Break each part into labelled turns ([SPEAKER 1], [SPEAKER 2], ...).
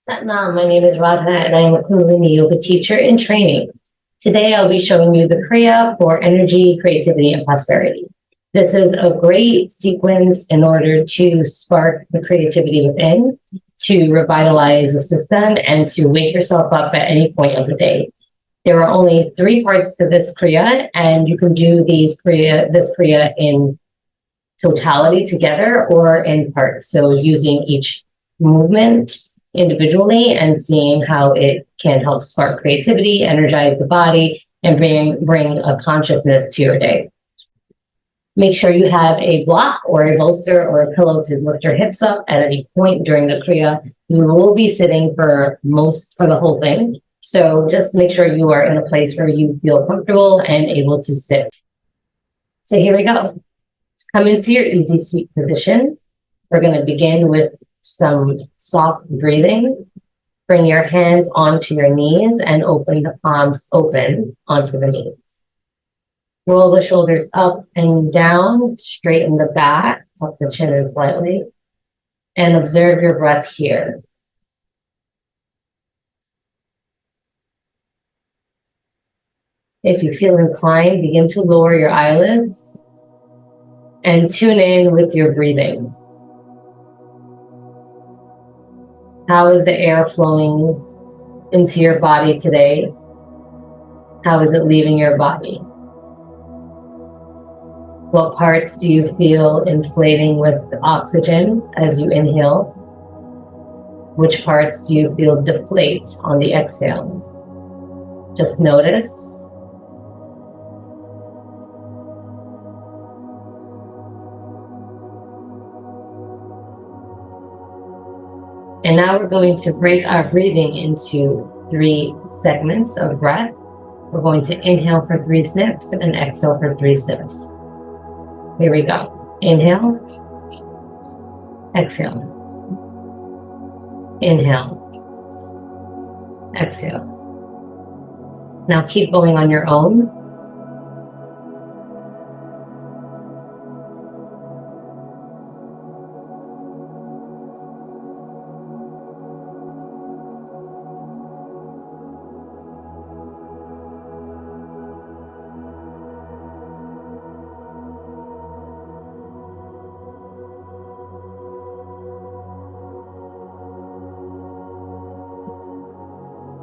[SPEAKER 1] Satnam, my name is Radha and I am a Kundalini Yoga teacher in training. Today I'll be showing you the Kriya for energy, creativity, and prosperity. This is a great sequence in order to spark the creativity within, to revitalize the system, and to wake yourself up at any point of the day. There are only 3 parts to this Kriya, and you can do this Kriya in totality together or in parts. So using each movement individually and seeing how it can help spark creativity, energize the body, and bring a consciousness to your day. Make sure you have a block or a bolster or a pillow to lift your hips up at any point during the Kriya. You will be sitting for the whole thing. So just make sure you are in a place where you feel comfortable and able to sit. So here we go. Come into your easy seat position. We're going to begin with some soft breathing. Bring your hands onto your knees and open the palms open onto the knees. Roll the shoulders up and down, straighten the back, tuck the chin in slightly, and observe your breath here. If you feel inclined, begin to lower your eyelids and tune in with your breathing. How is the air flowing into your body today? How is it leaving your body? What parts do you feel inflating with oxygen as you inhale? Which parts do you feel deflate on the exhale? Just notice. And now we're going to break our breathing into 3 segments of breath. We're going to inhale for 3 sniffs and exhale for 3 sniffs. Here we go. Inhale. Exhale. Inhale. Exhale. Now keep going on your own.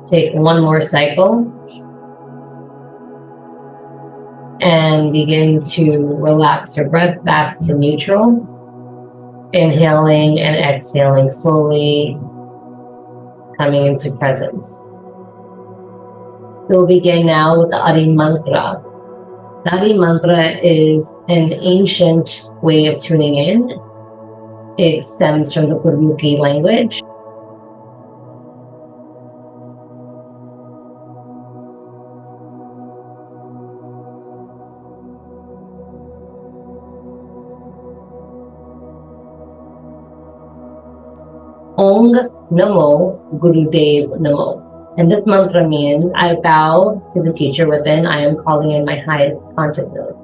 [SPEAKER 1] Take 1 more cycle and begin to relax your breath back to neutral. Inhaling and exhaling slowly, coming into presence. We'll begin now with the Adi Mantra. The Adi Mantra is an ancient way of tuning in. It stems from the Gurmukhi language. Ong Namo Gurudev Namo. And this mantra means I bow to the teacher within. I am calling in my highest consciousness.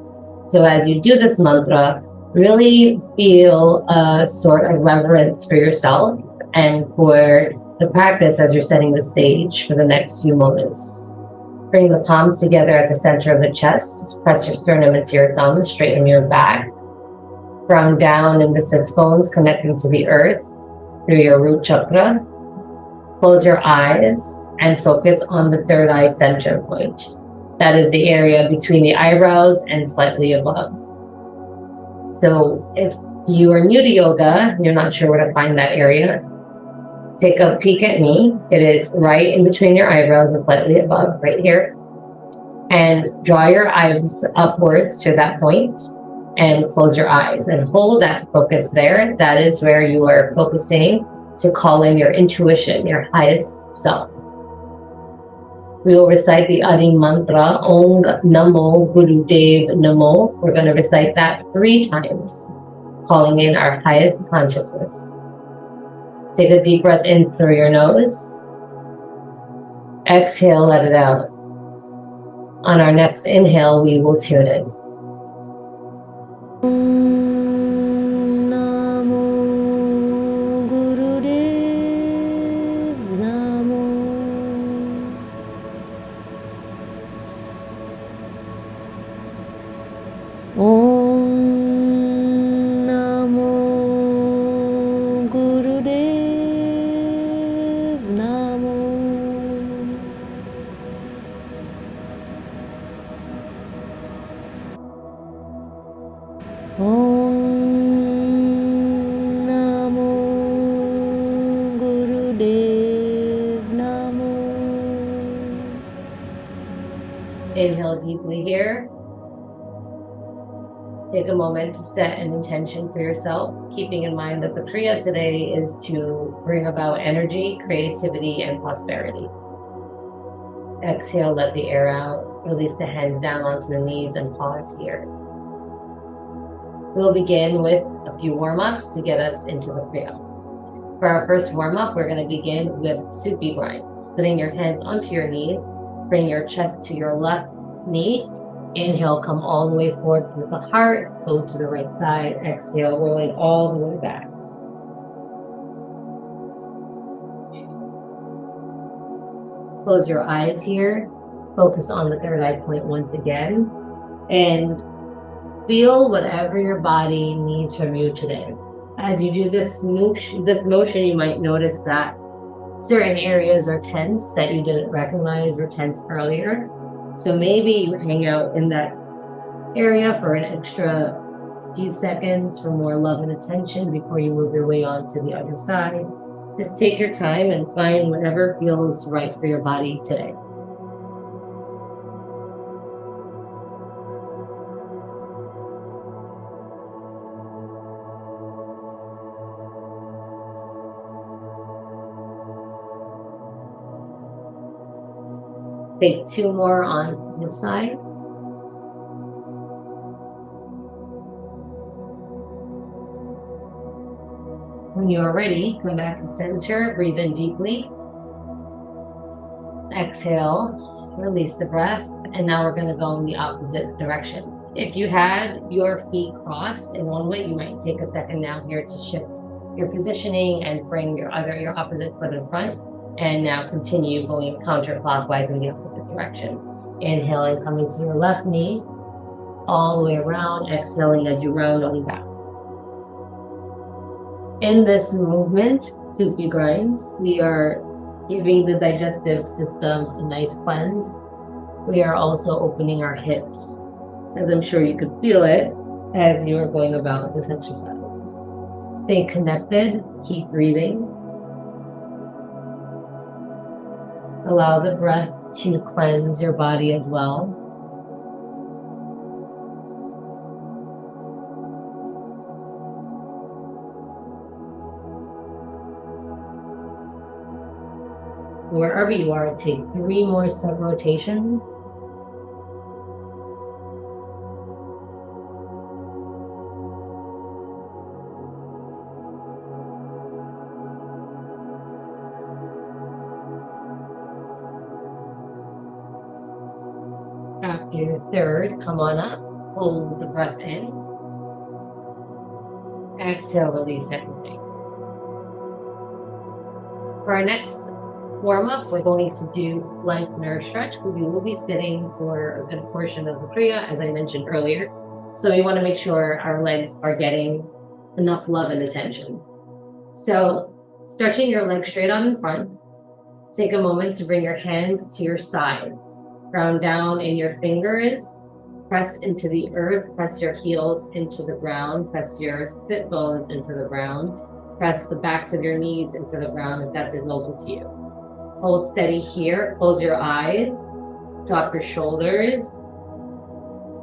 [SPEAKER 1] So as you do this mantra, really feel a sort of reverence for yourself and for the practice as you're setting the stage for the next few moments. Bring the palms together at the center of the chest. Press your sternum into your thumbs, straighten your back. Ground down in the sit bones, connecting to the earth through your root chakra. Close your eyes and focus on the third eye center point. That is the area between the eyebrows and slightly above. So if you are new to yoga, you're not sure where to find that area, take a peek at me. It is right in between your eyebrows and slightly above, right here. And draw your eyes upwards to that point and close your eyes and hold that focus there. That is where you are focusing to call in your intuition, your highest self. We will recite the Adi Mantra, Ong Namo Gurudev Namo. We're going to recite that 3 times, calling in our highest consciousness. Take a deep breath in through your nose. Exhale, let it out. On our next inhale, we will tune in. Inhale deeply here. Take a moment to set an intention for yourself, keeping in mind that the Kriya today is to bring about energy, creativity, and prosperity. Exhale, let the air out. Release the hands down onto the knees and pause here. We'll begin with a few warm-ups to get us into the Kriya. For our first warm-up, we're going to begin with soupy grinds. Putting your hands onto your knees, bring your chest to your left knee. Inhale, come all the way forward with the heart. Go to the right side. Exhale, rolling all the way back. Close your eyes here. Focus on the third eye point once again. And feel whatever your body needs from you today. As you do this motion, you might notice that certain areas are tense that you didn't recognize were tense earlier. So maybe you hang out in that area for an extra few seconds for more love and attention before you move your way on to the other side. Just take your time and find whatever feels right for your body today. Take two more on this side. When you are ready, come back to center, breathe in deeply. Exhale, release the breath, and now we're going to go in the opposite direction. If you had your feet crossed in one way, you might take a second now here to shift your positioning and bring your opposite foot in front. And now continue going counterclockwise in the opposite direction. Inhaling, coming to your left knee, all the way around, exhaling as you round on back. In this movement, soupy grinds, we are giving the digestive system a nice cleanse. We are also opening our hips, as I'm sure you could feel it as you are going about this exercise. Stay connected, keep breathing. Allow the breath to cleanse your body as well. Wherever you are, take 3 more sub-rotations. After your third, come on up, hold the breath in. Exhale, release everything. For our next warm-up, we're going to do plank nerve stretch. We will be sitting for a good portion of the Kriya, as I mentioned earlier. So we want to make sure our legs are getting enough love and attention. So stretching your legs straight out in front, take a moment to bring your hands to your sides. Ground down in your fingers, press into the earth, press your heels into the ground, press your sit bones into the ground, press the backs of your knees into the ground if that's local to you. Hold steady here, close your eyes, drop your shoulders,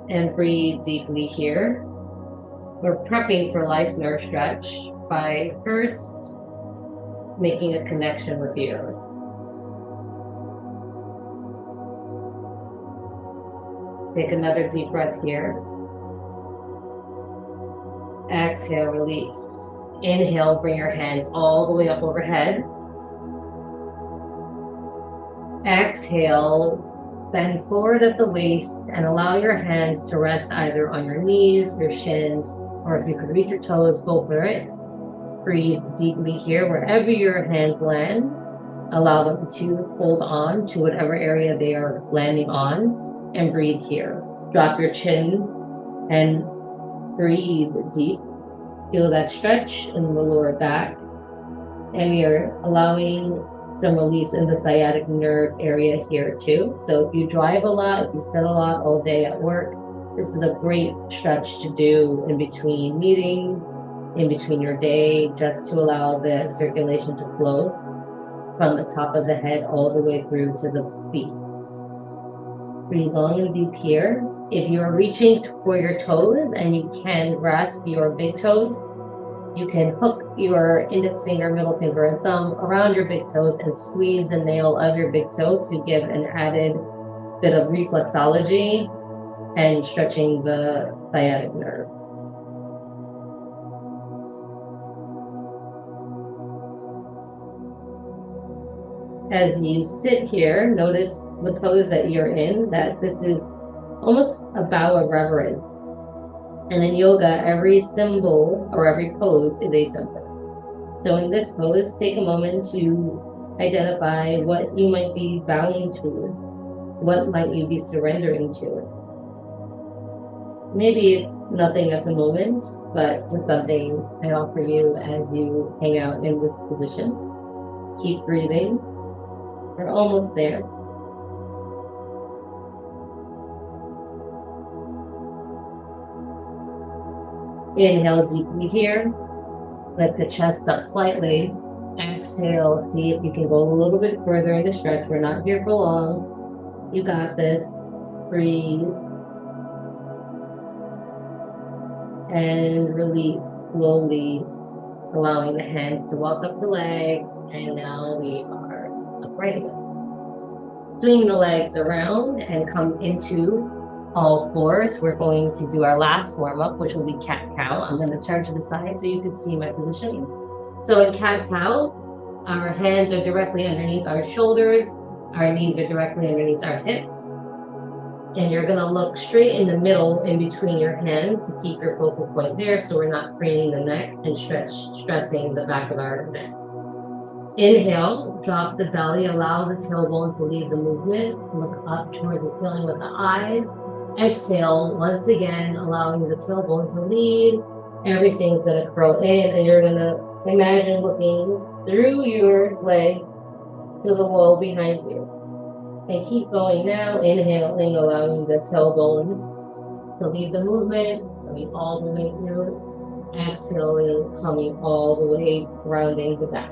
[SPEAKER 1] and breathe deeply here. We're prepping for life nerve stretch by first making a connection with the earth. Take another deep breath here. Exhale, release. Inhale, bring your hands all the way up overhead. Exhale, bend forward at the waist and allow your hands to rest either on your knees, your shins, or if you could reach your toes, go for it. Breathe deeply here. Wherever your hands land, allow them to hold on to whatever area they are landing on. And breathe here. Drop your chin and breathe deep. Feel that stretch in the lower back. And you're allowing some release in the sciatic nerve area here too. So if you drive a lot, if you sit a lot all day at work, this is a great stretch to do in between meetings, in between your day, just to allow the circulation to flow.
[SPEAKER 2] from the top of the head all the way through to the feet.
[SPEAKER 1] Breathe long and deep here. If you're reaching for your toes and you can grasp your big toes, you can hook your index finger, middle finger, and thumb around your big toes and squeeze the nail of your big toe to give an added bit of reflexology and stretching the sciatic nerve. As you sit here, notice the pose that you're in, that this is almost a bow of reverence. And in yoga, every symbol or every pose is a symbol. So in this pose, take a moment to identify what you might be bowing to, what might you be surrendering to. Maybe it's nothing at the moment, but just something I offer you as you hang out in this position. Keep breathing. We're almost there. Inhale deeply here. Let the chest up slightly. Exhale, see if you can go a little bit further in the stretch. We're not here for long. You got this. Breathe. And release slowly, allowing the hands to walk up the legs. And now we are upright again. Swing the legs around and come into all fours. We're going to do our last warm-up, which will be cat-cow. I'm going to turn to the side so you can see my position. So in cat-cow, our hands are directly underneath our shoulders. Our knees are directly underneath our hips. And you're going to look straight in the middle in between your hands to keep your focal point there so we're not craning the neck and stressing the back of our neck. Inhale, drop the belly, allow the tailbone to lead the movement. Look up toward the ceiling with the eyes. Exhale, once again, allowing the tailbone to lead. Everything's going to curl in, and you're going to imagine looking through your legs to the wall behind you. And keep going now, inhaling, allowing the tailbone to lead the movement, coming all the way through. Exhaling, coming all the way, rounding the back.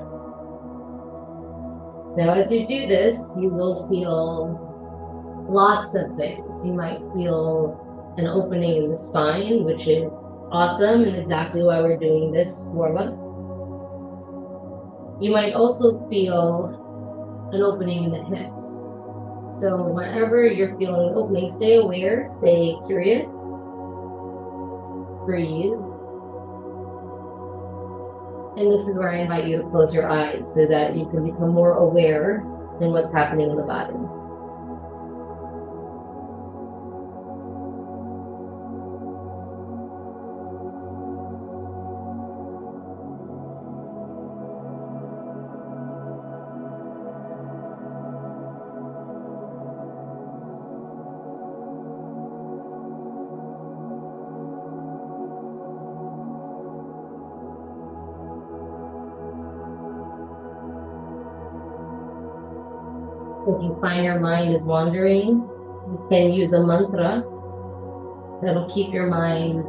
[SPEAKER 1] Now, as you do this, you will feel lots of things. You might feel an opening in the spine, which is awesome and exactly why we're doing this warm-up. You might also feel an opening in the hips. So wherever you're feeling an opening, stay aware, stay curious, breathe. And this is where I invite you to close your eyes so that you can become more aware than what's happening in the body. If you find your mind is wandering, you can use a mantra that'll keep your mind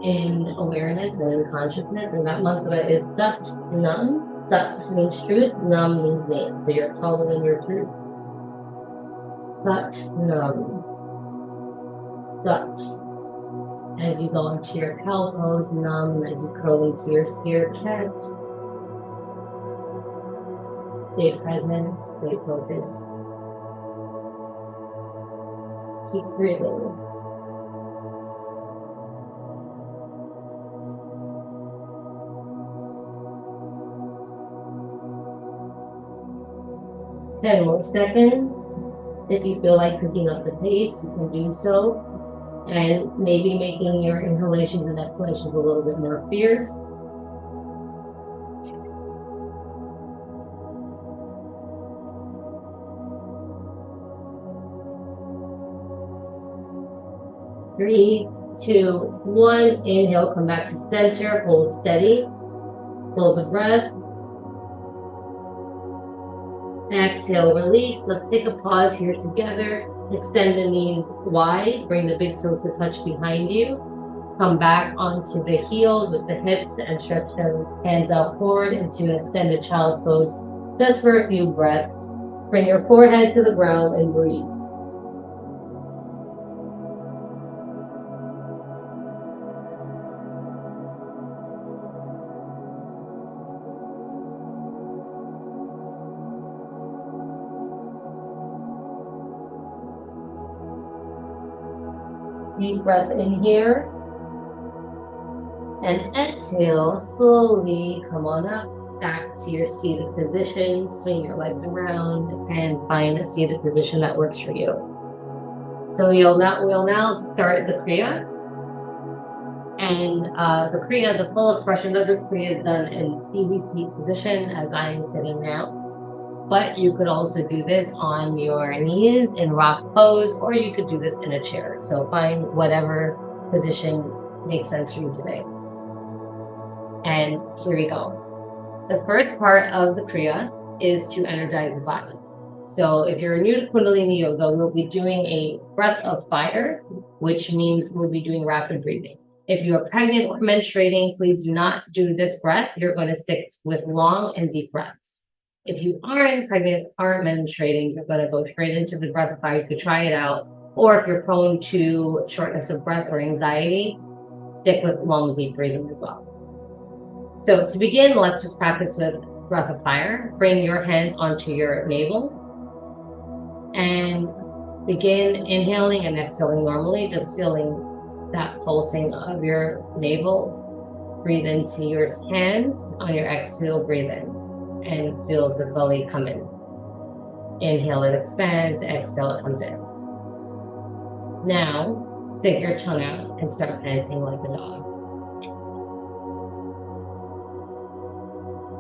[SPEAKER 1] in awareness and in consciousness. And that mantra is Sat Nam. Sat means truth, Nam means name. So you're calling in your truth. Sat Nam. Sat. As you go into your cow pose, Nam as you curl into your spirit cat. Stay present, stay focused. Keep breathing. Ten more seconds. If you feel like picking up the pace, you can do so. And maybe making your inhalations and exhalations a little bit more fierce. Three, two, one. Inhale, come back to center, hold steady. Hold the breath. Exhale, release. Let's take a pause here together. Extend the knees wide. Bring the big toes to touch behind you. Come back onto the heels with the hips and stretch the hands out forward into an extended child's pose just for a few breaths. Bring your forehead to the ground and breathe. Deep breath in here. And exhale, slowly come on up, back to your seated position. Swing your legs around and find a seated position that works for you. So we'll now start the Kriya. And the Kriya, the full expression of the Kriya is done in easy seat position as I am sitting now. But you could also do this on your knees in rock pose, or you could do this in a chair. So find whatever position makes sense for you today. And here we go. The first part of the Kriya is to energize the body. So if you're new to Kundalini Yoga, we'll be doing a breath of fire, which means we'll be doing rapid breathing. If you are pregnant or menstruating, please do not do this breath. You're going to stick with long and deep breaths. If you aren't pregnant, aren't menstruating, you're going to go straight into the breath of fire. You could try it out. Or if you're prone to shortness of breath or anxiety, stick with long, deep breathing as well. So to begin, let's just practice with breath of fire. Bring your hands onto your navel and begin inhaling and exhaling normally, just feeling that pulsing of your navel. Breathe into your hands. On your exhale, breathe in and feel the belly come in. Inhale, it expands. Exhale, it comes in. Now, stick your tongue out and start panting like a dog.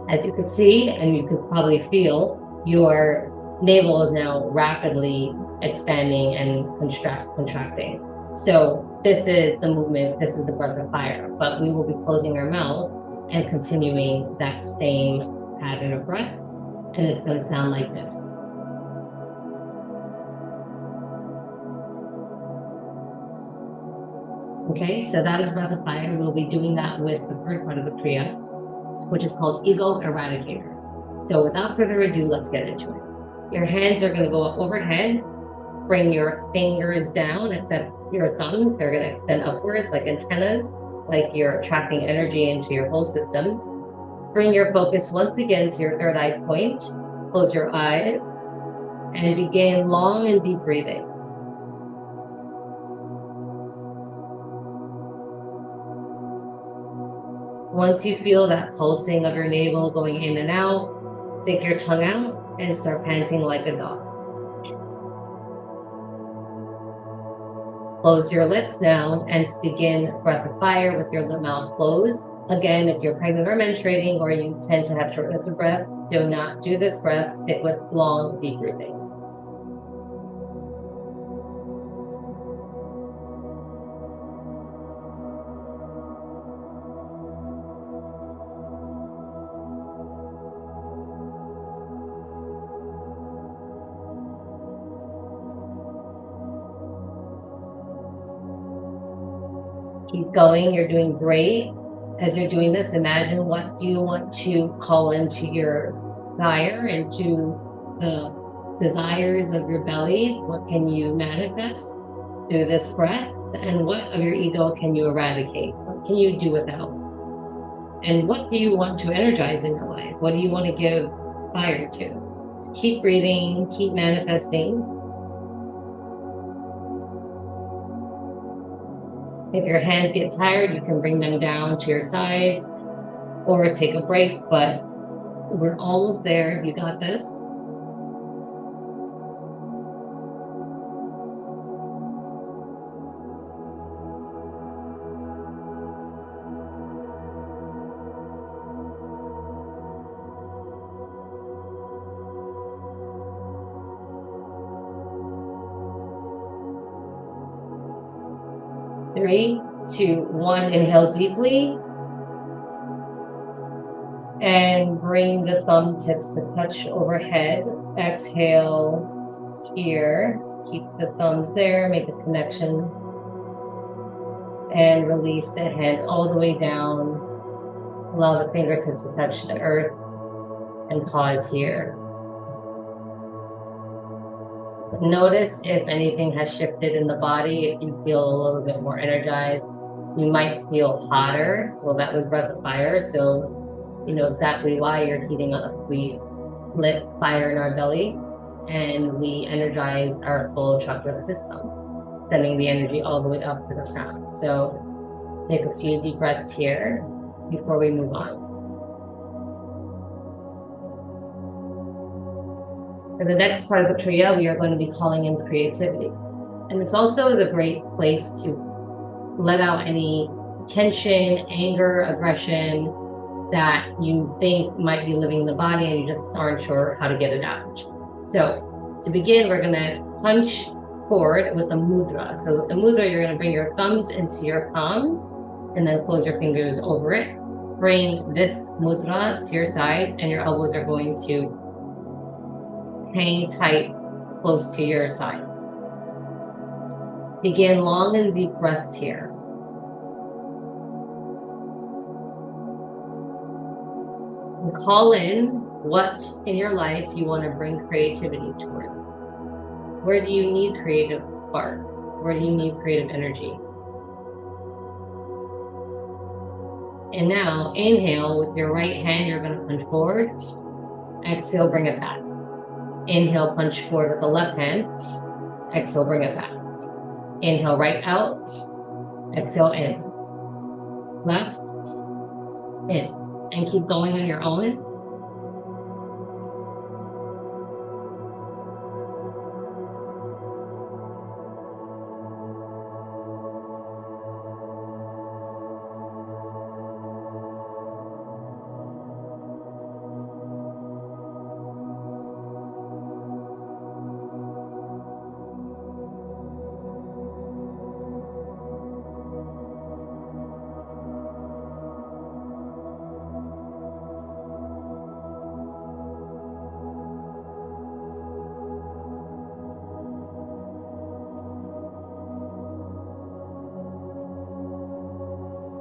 [SPEAKER 1] As you could see, and you could probably feel, your navel is now rapidly expanding and contracting. So this is the movement, this is the breath of fire, but we will be closing our mouth and continuing that same pattern of breath, and it's going to sound like this. Okay, so that is breath of fire. We'll be doing that with the first part of the Kriya, which is called Ego Eradicator. So without further ado, let's get into it. Your hands are going to go up overhead. Bring your fingers down, except your thumbs. They're going to extend upwards like antennas, like you're attracting energy into your whole system. Bring your focus once again to your third eye point. Close your eyes and begin long and deep breathing. Once you feel that pulsing of your navel going in and out, stick your tongue out and start panting like a dog. Close your lips now and begin breath of fire with your mouth closed. Again, if you're pregnant or menstruating or you tend to have shortness of breath, do not do this breath. Stick with long, deep breathing. Keep going, you're doing great. As you're doing this, imagine what you want to call into your fire, into the desires of your belly. What can you manifest through this breath? And what of your ego can you eradicate? What can you do without? And what do you want to energize in your life? What do you want to give fire to? So keep breathing, keep manifesting. If your hands get tired, you can bring them down to your sides or take a break, but we're almost there. You got this. Three, two, one, inhale deeply. And bring the thumb tips to touch overhead. Exhale here. Keep the thumbs there, make a connection. And release the hands all the way down. Allow the fingertips to touch the earth. And pause here. Notice if anything has shifted in the body. If you feel a little bit more energized, you might feel hotter. Well, that was breath of fire, so you know exactly why you're heating up. We lit fire in our belly and we energize our full chakra system. sending the energy all the way up to the crown. So take a few deep breaths here before we move on. For the next part of the Kriya, we are going to be calling in creativity. And this also is a great place to let out any tension, anger, aggression that you think might be living in the body and you just aren't sure how to get it out. So to begin, we're going to punch forward with the mudra. So with the mudra, you're going to bring your thumbs into your palms and then close your fingers over it. Bring this mudra to your sides and your elbows are going to hang tight close to your sides. Begin long and deep breaths here. And call in what in your life you want to bring creativity towards. Where do you need creative spark? Where do you need creative energy? And now inhale with your right hand, you're going to punch forward. Exhale, bring it back. Inhale, punch forward with the left hand. Exhale, bring it back. Inhale, right out. Exhale, in. Left, in. And keep going on your own.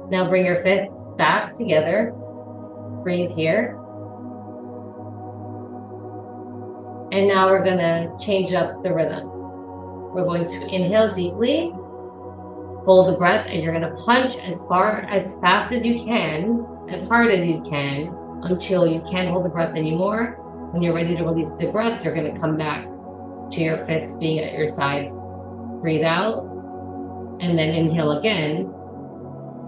[SPEAKER 1] Now bring your fists back together. Breathe here. And now we're going to change up the rhythm. We're going to inhale deeply, hold the breath, and you're going to punch as fast as you can, as hard as you can, until you can't hold the breath anymore. When you're ready to release the breath, you're going to come back to your fists being at your sides. Breathe out, and then inhale again.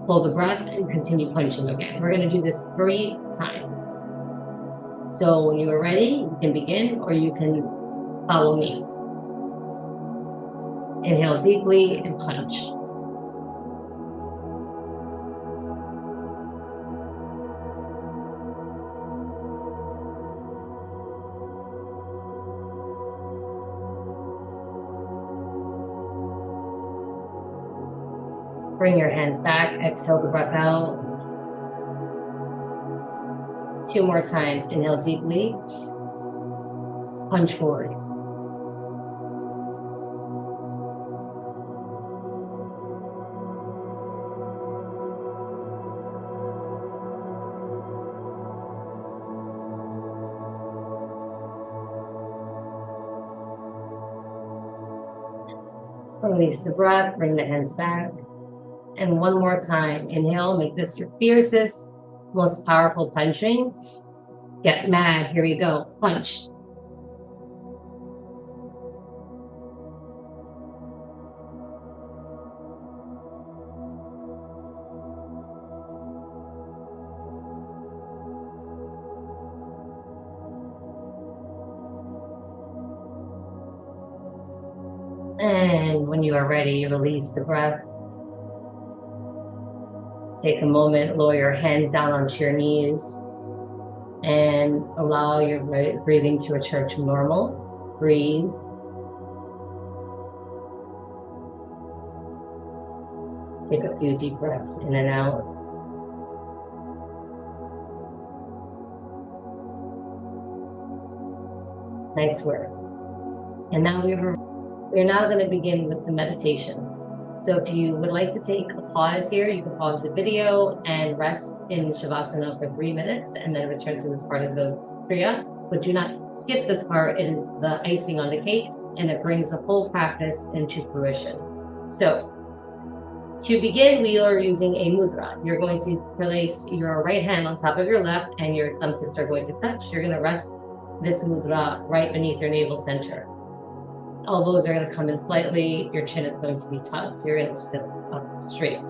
[SPEAKER 1] Hold the breath and continue punching again. We're going to do this 3 times. So when you are ready, you can begin or you can follow me. Inhale deeply and punch. Bring your hands back, exhale the breath out. 2 more times, inhale deeply, punch forward. Release the breath, bring the hands back. And one more time, inhale, make this your fiercest, most powerful punching. Get mad, here we go, punch. And when you are ready, you release the breath. Take a moment, lower your hands down onto your knees and allow your breathing to return to normal. Breathe. Take a few deep breaths in and out. Nice work. And now we're now going to begin with the meditation. So if you would like to take a pause here, you can pause the video and rest in Shavasana for 3 minutes and then return to this part of the Kriya. But do not skip this part. It is the icing on the cake and it brings the whole practice into fruition. So to begin, we are using a mudra. You're going to place your right hand on top of your left and your thumb tips are going to touch. You're going to rest this mudra right beneath your navel center. Elbows are going to come in slightly. Your chin is going to be tucked. So you're going to sit up straight.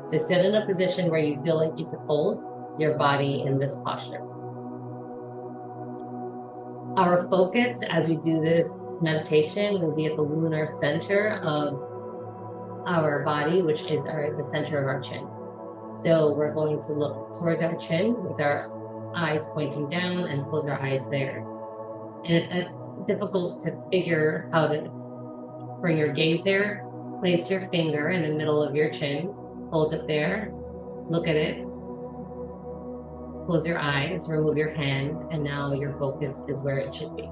[SPEAKER 1] So sit in a position where you feel like you can hold your body in this posture. Our focus as we do this meditation will be at the lunar center of our body, which is the center of our chin. So we're going to look towards our chin with our eyes pointing down and close our eyes there. And if that's difficult to figure how to bring your gaze there, place your finger in the middle of your chin, hold it there, look at it, close your eyes, remove your hand, and now your focus is where it should be.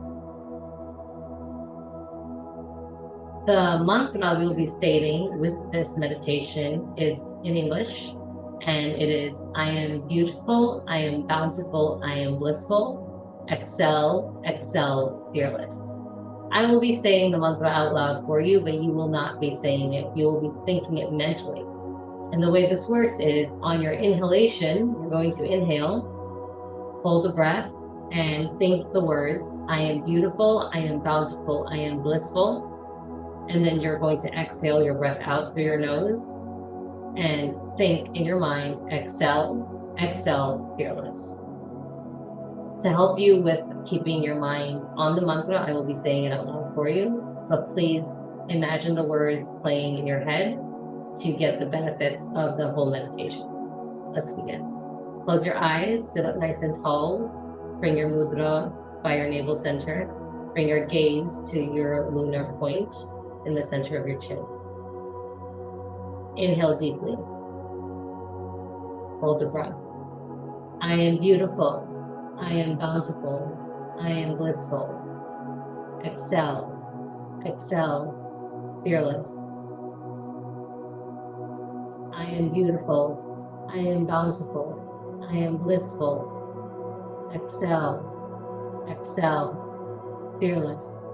[SPEAKER 1] The mantra we'll be stating with this meditation is in English, and it is, I am beautiful, I am bountiful, I am blissful, excel, excel, fearless. I will be saying the mantra out loud for you, but you will not be saying it. You will be thinking it mentally. And the way this works is on your inhalation, you're going to inhale, hold the breath, and think the words, I am beautiful, I am bountiful, I am blissful. And then you're going to exhale your breath out through your nose and think in your mind, excel, excel, fearless. To help you with keeping your mind on the mantra, I will be saying it out loud for you, but please imagine the words playing in your head to get the benefits of the whole meditation. Let's begin. Close your eyes, sit up nice and tall, bring your mudra by your navel center, bring your gaze to your lunar point in the center of your chin. Inhale deeply. Hold the breath. I am beautiful. I am bountiful. I am blissful. Excel. Excel. Fearless. I am beautiful. I am bountiful. I am blissful. Excel. Excel. Fearless.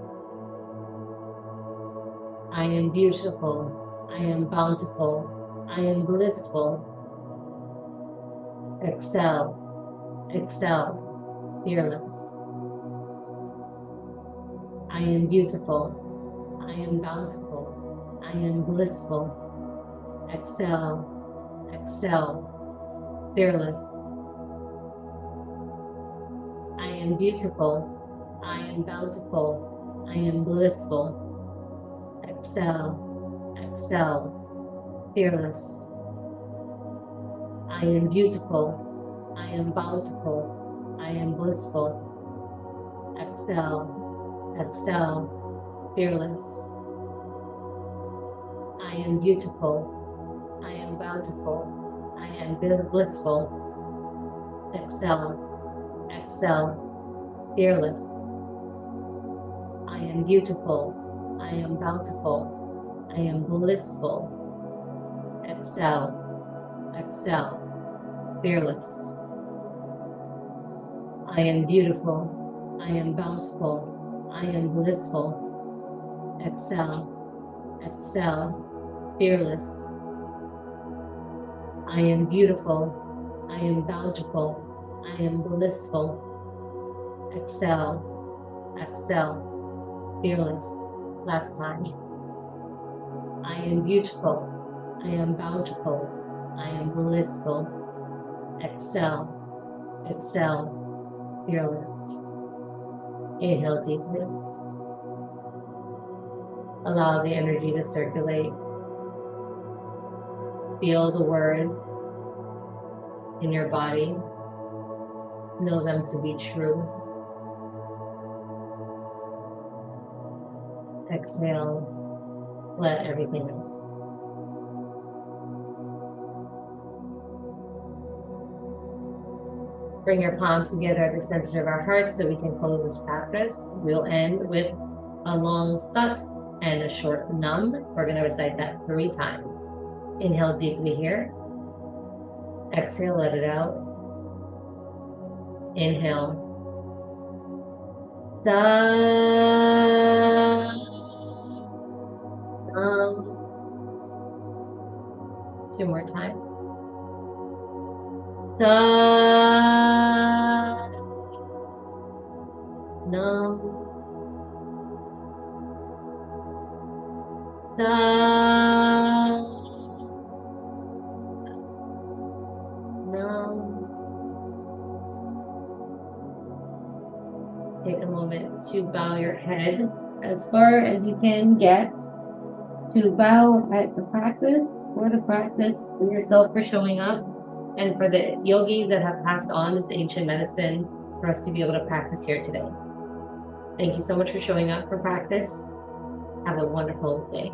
[SPEAKER 1] I am beautiful. I am bountiful. I am blissful. Excel, excel, fearless. I am beautiful. I am bountiful. I am blissful. Excel, excel, fearless. I am beautiful. I am bountiful. I am blissful. Excel, excel, fearless. I am beautiful. I am bountiful. I am blissful. Excel, excel, fearless. I am beautiful. I am bountiful. I am blissful. Excel, excel, fearless. I am beautiful. I am bountiful. I am blissful. Excel, excel, fearless. I am beautiful. I am bountiful. I am blissful. Excel, excel, fearless. I am beautiful. I am bountiful. I am blissful. Excel, excel, fearless. Last time. I am beautiful. I am bountiful. I am blissful. Excel, excel, fearless. Inhale deeply. Allow the energy to circulate. Feel the words in your body. Know them to be true. Exhale, let everything out. Bring your palms together at the center of our hearts so we can close this practice. We'll end with a long sat and a short nam. We're going to recite that 3 times. Inhale deeply here. Exhale, let it out. Inhale. Sa. Nam. 2 more times. Sa. Nam. Sa. Nam. Take a moment to bow your head as far as you can get. To bow at the practice, for yourself for showing up, and for the yogis that have passed on this ancient medicine for us to be able to practice here today. Thank you so much for showing up for practice. Have a wonderful day.